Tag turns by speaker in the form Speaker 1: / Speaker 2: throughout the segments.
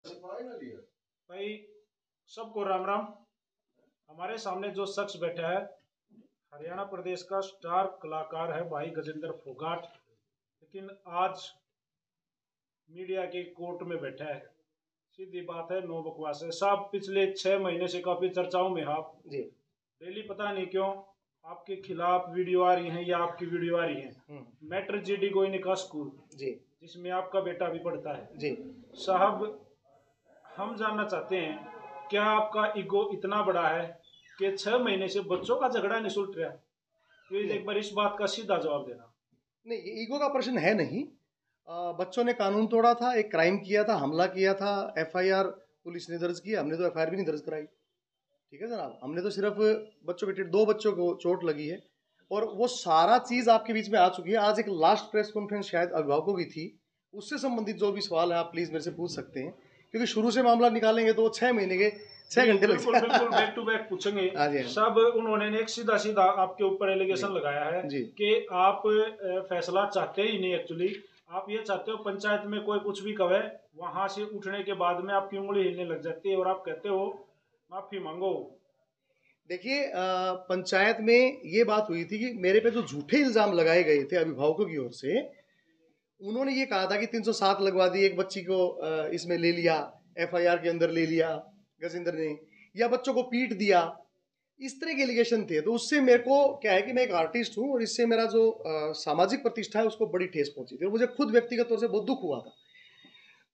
Speaker 1: भाई सबको राम राम। हमारे सामने जो शख्स बैठा है हरियाणा प्रदेश का स्टार कलाकार है भाई गजेंद्र फोगाट, लेकिन आज मीडिया के कोर्ट में बैठा है। सीधी बात है, नो बकवास है साहब। पिछले 6 महीने से काफी चर्चाओं में आप
Speaker 2: जी
Speaker 1: डेली पता नहीं क्यों आपके खिलाफ वीडियो आ रही है या आपकी वीडियो आ रही है। मैटर जीडी गोइने का स्कूल
Speaker 2: जी
Speaker 1: जिसमें आपका बेटा भी पढ़ता है
Speaker 2: जी
Speaker 1: साहब, हम जानना चाहते हैं क्या आपका ईगो इतना बड़ा है कि 6 महीने से बच्चों का झगड़ा नहीं सुलट रहा? प्लीज एक बार इस बात का सीधा जवाब देना।
Speaker 2: नहीं, ये ईगो का प्रश्न है नहीं। बच्चों ने कानून तोड़ा था, एक क्राइम किया था, हमला किया था, एफआईआर पुलिस ने दर्ज किया, हमने तो एफआईआर भी नहीं दर्ज कराई। ठीक है जनाब, हमने तो सिर्फ बच्चों के दो बच्चों को चोट लगी है और वो सारा चीज़ आपके बीच में आ चुकी है। आज एक लास्ट प्रेस कॉन्फ्रेंस शायद अभिभावकों की थी, उससे संबंधित जो भी सवाल है आप प्लीज़ मेरे से पूछ सकते हैं, क्योंकि शुरू से मामला निकालेंगे तो वो 6 महीने के 6 घंटे लग
Speaker 1: बिल्कुल बिल्कुल बैक टू बैक पूछेंगे।
Speaker 2: हाँ जी, हाँ
Speaker 1: सब उन्होंने एक सीधा सीधा आपके ऊपर एलिगेशन लगाया है
Speaker 2: जी
Speaker 1: कि आप फैसला चाहते ही नहीं। एक्चुअली आप ये चाहते हो पंचायत में कोई कुछ भी कहे, वहां से उठने के बाद में आपकी उंगली हिलने लग जाती है और आप कहते हो माफी मांगो।
Speaker 2: देखिए, पंचायत में ये बात हुई थी कि मेरे पे जो झूठे इल्जाम लगाए गए थे अभिभावकों की ओर से, उन्होंने ये कहा था कि 307 लगवा दी, एक बच्ची को इसमें ले लिया, एफआईआर के अंदर ले लिया गजेंद्र ने, या बच्चों को पीट दिया, इस तरह के एलिगेशन थे। तो उससे मेरे को क्या है कि मैं एक आर्टिस्ट हूँ और इससे मेरा जो सामाजिक प्रतिष्ठा है उसको बड़ी ठेस पहुंची थी और मुझे खुद व्यक्तिगत तौर से बहुत दुख हुआ था।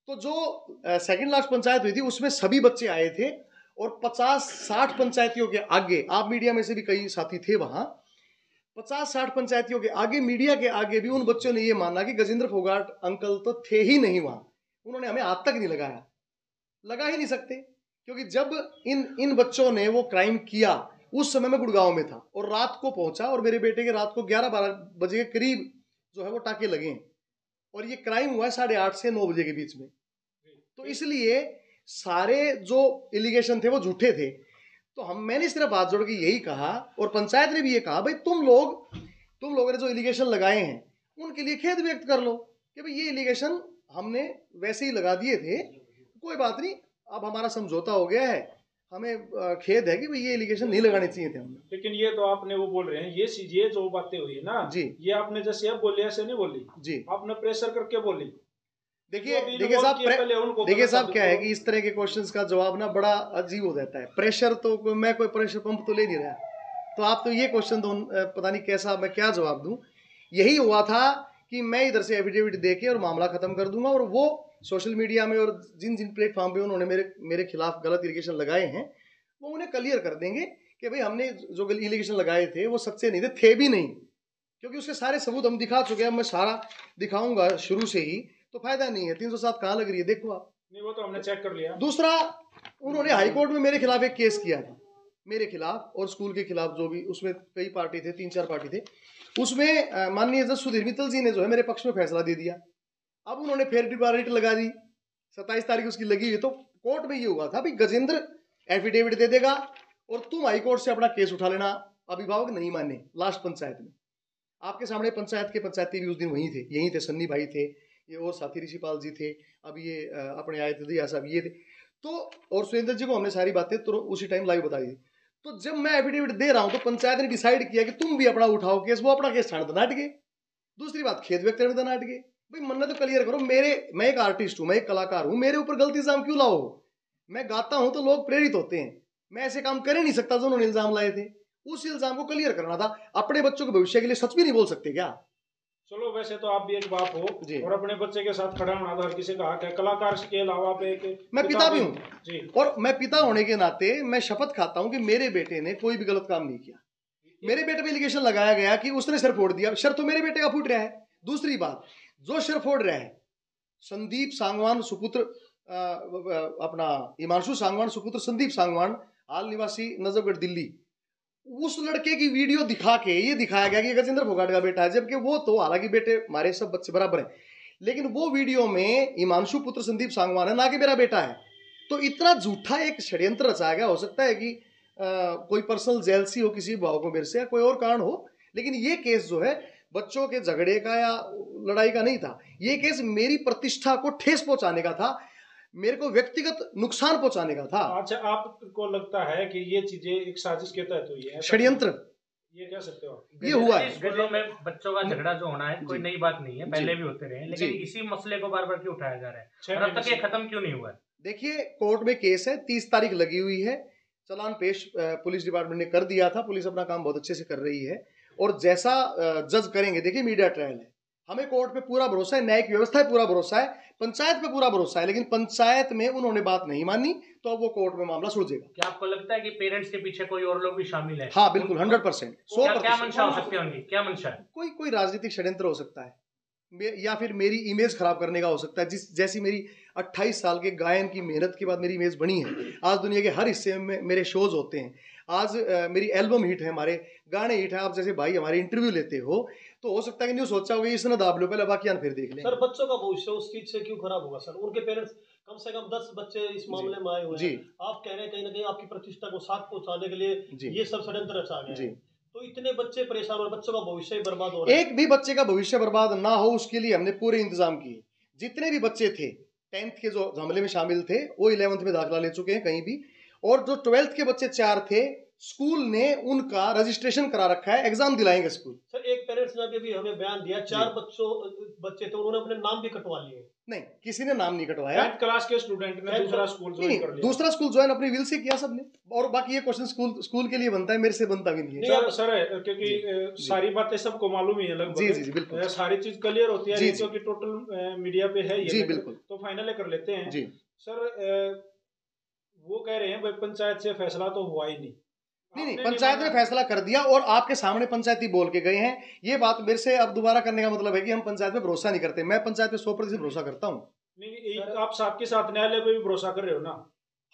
Speaker 2: तो जो सेकंड लास्ट पंचायत हुई थी उसमें सभी बच्चे आए थे और 50-60 पंचायतियों के आगे, आप मीडिया में से भी कई साथी थे वहां, 50-60 पंचायतियों के आगे, मीडिया के आगे भी उन बच्चों ने ये माना कि गजेंद्र फोगाट अंकल तो थे ही नहीं वहां। उन्होंने हमें हाथ तक नहीं लगाया, लगा ही नहीं सकते, क्योंकि जब इन इन बच्चों ने वो क्राइम किया उस समय मैं गुड़गांव में था और रात को पहुंचा और मेरे बेटे के रात को 11-12 बजे के करीब जो है वो टाके लगे हैं और ये क्राइम हुआ है 8:30 से 9 बजे के बीच में। तो इसलिए सारे जो एलिगेशन थे वो झूठे थे। तो मैंने सिर्फ हाथ जोड़ के यही कहा और पंचायत ने भी ये कहा, भाई तुम लोगों ने जो एलिगेशन लगाए हैं उनके लिए खेद व्यक्त कर लो कि भाई ये एलिगेशन हमने वैसे ही लगा दिए थे, कोई बात नहीं, अब हमारा समझौता हो गया है, हमें खेद है कि भाई ये एलिगेशन नहीं लगाने चाहिए थे हमने।
Speaker 1: लेकिन ये तो आपने वो बोल रहे हैं, ये जो बातें हुई है ना
Speaker 2: जी
Speaker 1: ये आपने जैसे अब बोली ऐसे नहीं बोली,
Speaker 2: जी
Speaker 1: आपने प्रेशर करके बोली।
Speaker 2: देखिए
Speaker 1: जो अभी
Speaker 2: देखिए
Speaker 1: इन्वॉल्व
Speaker 2: साहब
Speaker 1: किए पहले उनको
Speaker 2: देखिए
Speaker 1: गलत
Speaker 2: साहब,
Speaker 1: साबित
Speaker 2: क्या है
Speaker 1: करो।
Speaker 2: कि इस तरह के क्वेश्चंस का जवाब ना बड़ा अजीब हो जाता है। प्रेशर तो मैं कोई प्रेशर पंप तो ले नहीं रहा, तो आप तो ये क्वेश्चन तो पता नहीं कैसा मैं क्या जवाब दूं। यही हुआ था कि मैं इधर से एफिडेविट दे के और मामला खत्म कर दूंगा और वो सोशल मीडिया में और जिन जिन प्लेटफॉर्म पे उन्होंने मेरे मेरे खिलाफ गलत इलिगेशन लगाए हैं वो उन्हें क्लियर कर देंगे कि भाई हमने जो इलिगेशन लगाए थे वो सच्चे नहीं थे भी नहीं, क्योंकि उसके सारे सबूत हम दिखा चुके हैं। मैं सारा दिखाऊंगा शुरू से ही, तो फायदा नहीं है। 307 कहाँ लग रही है देखो आप।
Speaker 1: नहीं वो तो हमने चेक कर लिया।
Speaker 2: दूसरा, उन्होंने हाईकोर्ट में मेरे खिलाफ एक केस किया था, मेरे खिलाफ और स्कूल के खिलाफ, जो भी उसमें कई पार्टी थे, 3-4 पार्टी थे उसमें। माननीय जज सुधीर मित्तल जी ने जो है मेरे पक्ष में फैसला दे दिया। अब उन्होंने फेयर डिपारिट लगा दी, 27 तारीख उसकी लगी हुई। तो कोर्ट में ये हुआ था भाई गजेंद्र एफिडेविट दे देगा और तुम हाईकोर्ट से अपना केस उठा लेना। अभिभावक नहीं माने लास्ट पंचायत में, आपके सामने पंचायत के पंचायती भी उस दिन वहीं थे, यहीं थे, सन्नी भाई थे, ये और साथी ऋषिपाल जी थे, अब ये अपने आए थे दिया साहब ये थे, तो और सुरेंद्र जी को हमने सारी बातें तो उसी टाइम लाइव बताई थी। तो जब मैं एफिडेविट दे रहा हूं तो पंचायत ने डिसाइड किया कि तुम भी अपना उठाओ केस, वो अपना केस छाड़ नाट गए। दूसरी बात, खेद व्यक्त करने नाट गए। भाई मन्ना तो क्लियर करो, मैं एक आर्टिस्ट हूं, मैं एक कलाकार हूं, मेरे ऊपर गलत इल्जाम क्यों लाओ? मैं गाता हूं तो लोग प्रेरित होते हैं, मैं ऐसे काम कर ही नहीं सकता जो उन्होंने इल्जाम लाए थे। उस इल्जाम को क्लियर करना था। अपने बच्चों के भविष्य के लिए सच भी नहीं बोल सकते क्या?
Speaker 1: चलो वैसे तो आप भी एक बाप हो
Speaker 2: जी,
Speaker 1: और अपने बच्चे के साथ खड़ा होना तो हर किसी का हक है। कलाकार के अलावा आप एक
Speaker 2: मैं पिता भी हूँ
Speaker 1: जी।
Speaker 2: और मैं पिता होने के नाते मैं शपथ खाता हूं कि मेरे बेटे ने कोई भी गलत काम नहीं किया। मेरे बेटे पे एलिगेशन लगाया गया कि उसने सिर फोड़ दिया, सिर तो मेरे बेटे का फूट रहा है। दूसरी बात, जो सिर फोड़ रहा है संदीप सांगवान सुपुत्र, अपना हिमांशु सांगवान सुपुत्र संदीप सांगवान, हाल निवासी नजफगढ़ दिल्ली, उस लड़के की वीडियो दिखा के ये दिखाया गया कि गजेंद्र फोगाट का बेटा है, जबकि वो तो, हालांकि बेटे हमारे सब बच्चे बराबर हैं, लेकिन वो वीडियो में हिमांशु पुत्र संदीप सांगवान है, ना कि मेरा बेटा है। तो इतना झूठा एक षड्यंत्र रचाया गया। हो सकता है कि कोई पर्सनल जेलसी हो किसी भाव को मेरे से या कोई और कारण हो, लेकिन ये केस जो है बच्चों के झगड़े का या लड़ाई का नहीं था। ये केस मेरी प्रतिष्ठा को ठेस पहुंचाने का था। मेरे को व्यक्तिगत नुकसान पहुंचाने का था।
Speaker 1: अच्छा, आपको लगता है कि ये चीजें एक साजिश के तहत हुई है,
Speaker 2: षड्यंत्र,
Speaker 1: ये कह सकते हो?
Speaker 2: ये हुआ है।
Speaker 3: स्कूलों में बच्चों का झगड़ा जो होना है कोई नई बात नहीं है, पहले भी होते रहे, लेकिन
Speaker 2: जी।
Speaker 3: इसी मसले को बार बार क्यों उठाया जा रहा है और अब तक ये खत्म क्यों नहीं हुआ है?
Speaker 2: देखिए, कोर्ट में केस है, 30 तारीख लगी हुई है, चालान पेश पुलिस डिपार्टमेंट ने कर दिया था। पुलिस अपना काम बहुत अच्छे से कर रही है और जैसा जज करेंगे, देखिए मीडिया ट्रायल है, हमें कोर्ट पे पूरा भरोसा है, न्यायिक व्यवस्था पे पूरा भरोसा है, पंचायत पे पूरा भरोसा है, लेकिन पंचायत में उन्होंने बात नहीं मानी तो अब वो कोर्ट में मामला सुलझेगा।
Speaker 3: क्या आपको लगता है कि पेरेंट्स के पीछे कोई और लोग भी शामिल है?
Speaker 2: हाँ बिल्कुल, 100%, 100%।
Speaker 3: क्या मंशा हो सकती है उनकी, क्या मंशा है?
Speaker 2: कोई राजनीतिक षड्यंत्र हो सकता है, या फिर मेरी इमेज खराब करने का हो सकता है। जैसी मेरी 28 साल के गायन की मेहनत के बाद मेरी इमेज बनी है, आज दुनिया के हर हिस्से में मेरे शोज होते हैं, आज मेरी एल्बम हिट है, हमारे गाने हिट है। आप जैसे भाई हमारे इंटरव्यू लेते हो तो हो सकता है कि न्यूज सोचा होगा इसने दाब लो, पहले बाकी फिर देख लें।
Speaker 4: सर, बच्चों का भविष्य उस चीज से क्यों खराब होगा? सर, उनके पेरेंट्स कम से कम 10 बच्चे इस मामले में आए हुए हैं। आप कह रहे हैं कहीं ना कहीं आपकी प्रतिष्ठा को साथ पहुंचाने के लिए ये सब षड्यंत्र रचा गया है, तो इतने बच्चे परेशान और बच्चों का भविष्य बर्बाद हो रहा है।
Speaker 2: एक भी बच्चे का भविष्य बर्बाद ना हो उसके लिए हमने पूरे इंतजाम किए। जितने भी बच्चे थे 10th के जो हमले में शामिल थे वो 11th में दाखिला ले चुके हैं कहीं भी, और जो 12th के बच्चे 4 थे स्कूल ने उनका रजिस्ट्रेशन करा रखा है, एग्जाम दिलाएंगे स्कूल।
Speaker 4: सर, एक पेरेंट्स ने भी हमें बयान दिया 4 बच्चे थे, उन्होंने अपने नाम भी कटवा लिए।
Speaker 2: नहीं, किसी ने नाम नहीं कटवाया।
Speaker 1: 10th क्लास के स्टूडेंट ने दूसरा स्कूल ज्वाइन कर लिया।
Speaker 2: दूसरा स्कूल ज्वाइन अपनी विल से किया सबने, और बाकी ये क्वेश्चन स्कूल के लिए बनता है, मेरे से बनता भी नहीं है।
Speaker 1: सर क्योंकि सारी बातें सबको मालूम ही है लगभग।
Speaker 2: जी बिल्कुल,
Speaker 1: सारी चीज क्लियर होती है क्योंकि टोटल मीडिया पे है ये।
Speaker 2: जी बिल्कुल,
Speaker 1: तो फाइनल कर लेते हैं
Speaker 2: जी।
Speaker 1: सर, वो कह रहे हैं भाई पंचायत से फैसला तो हुआ ही नहीं।
Speaker 2: नहीं, पंचायत ने फैसला कर दिया और आपके सामने पंचायती बोल के गए हैं। ये बात मेरे से अब दोबारा करने का मतलब है कि हम पंचायत पे भरोसा नहीं करते। मैं पंचायत पे 100% भरोसा करता हूँ।
Speaker 1: नहीं, आप साथ के साथ न्यायालय पे भी भरोसा कर रहे हो ना?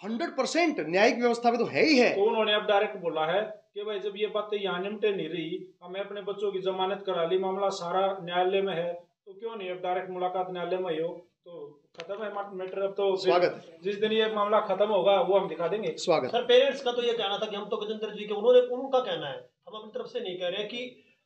Speaker 2: 100% न्यायिक व्यवस्था पे तो है ही है।
Speaker 1: तो उन्होंने अब डायरेक्ट बोला है कि भाई जब ये बातें यहाँ निपटे नहीं रही, हमने अपने बच्चों की जमानत करा ली, मामला सारा न्यायालय में है, तो क्यों नहीं अब डायरेक्ट मुलाकात न्यायालय में हो? तो खत्म है मैटर। अब तो
Speaker 2: स्वागत,
Speaker 1: जिस दिन ये मामला खत्म होगा वो हम दिखा देंगे।
Speaker 2: स्वागत।
Speaker 4: सर, पेरेंट्स का तो ये कहना था कि हम तो गजेंद्र जी के, उनका कहना है, हम अपनी तरफ से नहीं कह रहे कि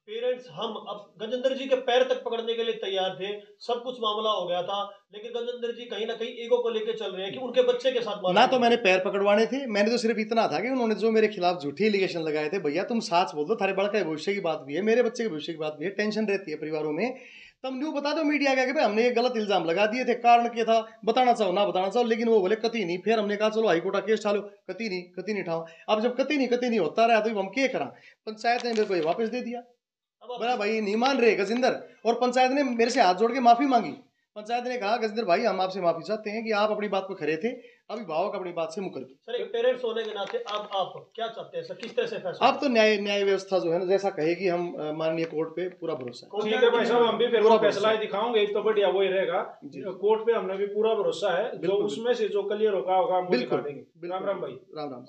Speaker 4: पेरेंट्स हम अब गजेंद्र जी के पैर तक पकड़ने के लिए तैयार थे, सब कुछ मामला हो गया था, लेकिन गजेंद्र जी कहीं ना कहीं ईगो को लेकर चल रहे हैं कि उनके बच्चे के साथ
Speaker 2: ना तो मैंने पैर पकड़वाने थे, मैंने तो सिर्फ इतना था कि उन्होंने जो मेरे खिलाफ झूठी एलिगेशन लगाए थे, भैया तुम सच बोल दो, थारे बड़का भविष्य की बात भी है, मेरे बच्चे के भविष्य की बात भी है, टेंशन रहती है परिवारों में, तब न्यू बता दो मीडिया के भाई हमने ये गलत इल्जाम लगा दिए थे, कारण क्या था बताना चाहो ना बताना चाहो, लेकिन वो बोले कती नहीं। फिर हमने कहा चलो हाईकोर्ट का केस ठालो, कती नहीं ठाओ। अब जब कती नहीं होता रहा तो हम क्या करा? पंचायत ने मेरे को ये वापस दे दिया। बोला भाई नहीं मान रहे गजेंद्र, और पंचायत ने मेरे से हाथ जोड़ के माफी मांगी। पंचायत ने कहा गजेंद्र भाई हम आपसे माफी चाहते हैं कि आप अपनी बात पर खड़े थे, अभिभावक अपनी बात से मुकर गए।
Speaker 4: सर, एक पेरेंट्स होने के नाते अब आप क्या चाहते हैं सर, किस तरह से फैसला?
Speaker 2: अब तो न्याय व्यवस्था जो है ना जैसा कहेगी, हम माननीय कोर्ट पे पूरा भरोसा है।
Speaker 1: ठीक है भाई साहब, हम भी फिर वो फैसला ही दिखाओगे तो बढ़िया वही रहेगा। कोर्ट पे हमने भी पूरा भरोसा है, जो उसमें से जो क्लियर होगा हम दिखा देंगे। राम राम भाई।
Speaker 2: राम राम।